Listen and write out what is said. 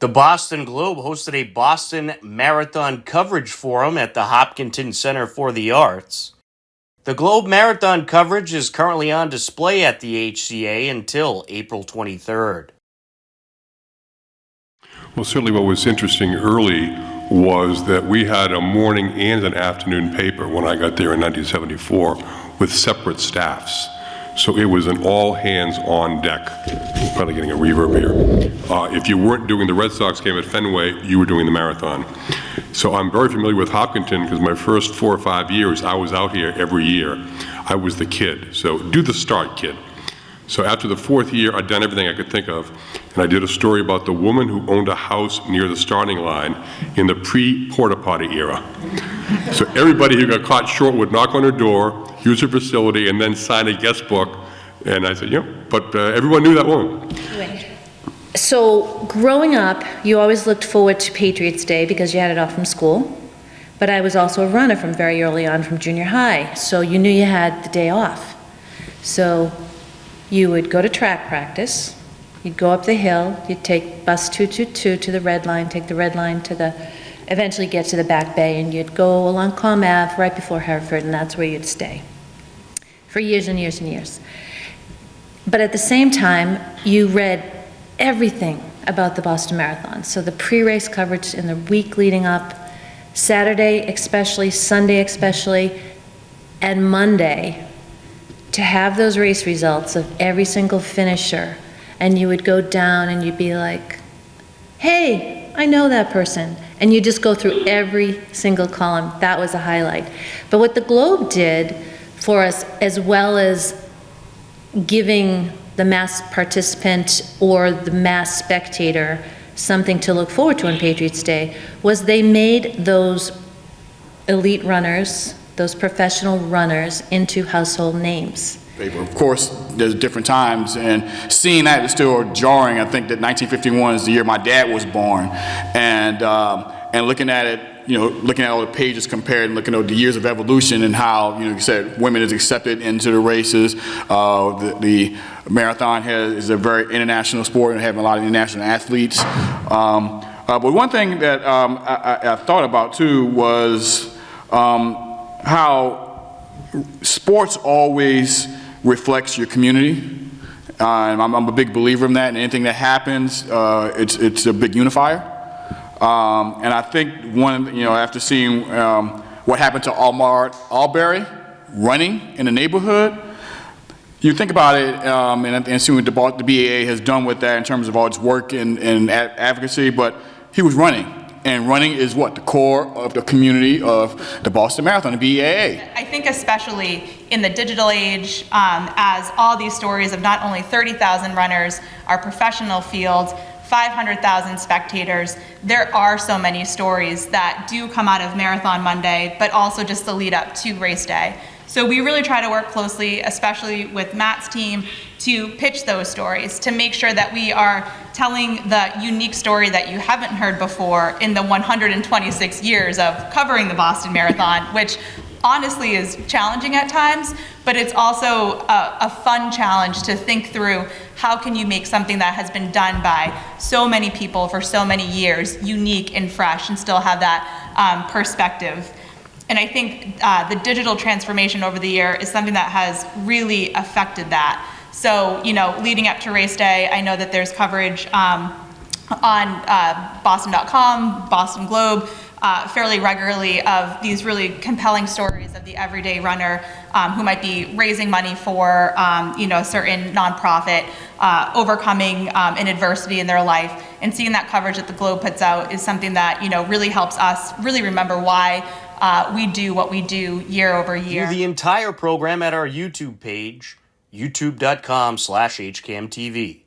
The Boston Globe hosted a Boston Marathon coverage forum at the Hopkinton Center for the Arts. The Globe Marathon coverage is currently on display at the HCA until April 23rd. Well, certainly what was interesting early was that we had a morning and an afternoon paper when I got there in 1974 with separate staffs. So it was an all hands on deck. Probably getting a reverb here. If you weren't doing the Red Sox game at Fenway, you were doing the marathon. So I'm very familiar with Hopkinton because my first 4 or 5 years, I was out here every year. I was the kid. So do the start, kid. So after the fourth year, I'd done everything I could think of. And I did a story about the woman who owned a house near the starting line in the pre-porta potty era. So everybody who got caught short would knock on her door, use her facility, and then sign a guest book. And I said, yeah, but everyone knew that woman. Right. So growing up, you always looked forward to Patriots Day because you had it off from school. But I was also a runner from very early on, from junior high. So you knew you had the day off. So you would go to track practice. You'd go up the hill. You'd take bus 222 to the red line, take the red line to eventually get to the back bay, and you'd go along Comm Ave right before Hereford, and that's where you'd stay for years and years and years. But at the same time, you read everything about the Boston Marathon. So the pre-race coverage in the week leading up, Saturday especially, Sunday especially, and Monday, to have those race results of every single finisher, and you would go down and you'd be like, hey, I know that person. And you just go through every single column. That was a highlight. But what the Globe did for us, as well as giving the mass participant or the mass spectator something to look forward to on Patriots Day, was they made those elite runners, those professional runners, into household names. Of course, there's different times, and seeing that is still jarring. I think that 1951 is the year my dad was born, and looking at it, looking at all the pages compared and looking at the years of evolution and how, you said women is accepted into the races. The marathon is a very international sport and having a lot of international athletes. But one thing that I thought about too was how sports always reflects your community. I'm a big believer in that, and anything that happens, it's a big unifier. And I think after seeing what happened to Ahmaud Arbery running in the neighborhood, you think about it and see what the BAA has done with that in terms of all its work and advocacy, but he was running. And running is what? The core of the community of the Boston Marathon, the BAA. I think especially in the digital age, as all these stories of not only 30,000 runners, our professional field, 500,000 spectators, there are so many stories that do come out of Marathon Monday, but also just the lead up to race day. So we really try to work closely, especially with Matt's team, to pitch those stories, to make sure that we are telling the unique story that you haven't heard before in the 126 years of covering the Boston Marathon, which honestly is challenging at times, but it's also a fun challenge to think through how can you make something that has been done by so many people for so many years unique and fresh and still have that perspective. And I think the digital transformation over the year is something that has really affected that. So, leading up to race day, I know that there's coverage on Boston.com, Boston Globe, fairly regularly of these really compelling stories of the everyday runner who might be raising money for, a certain nonprofit, overcoming an adversity in their life. And seeing that coverage that the Globe puts out is something that, really helps us really remember why we do what we do year over year. View the entire program at our YouTube page, youtube.com/HCAMTV.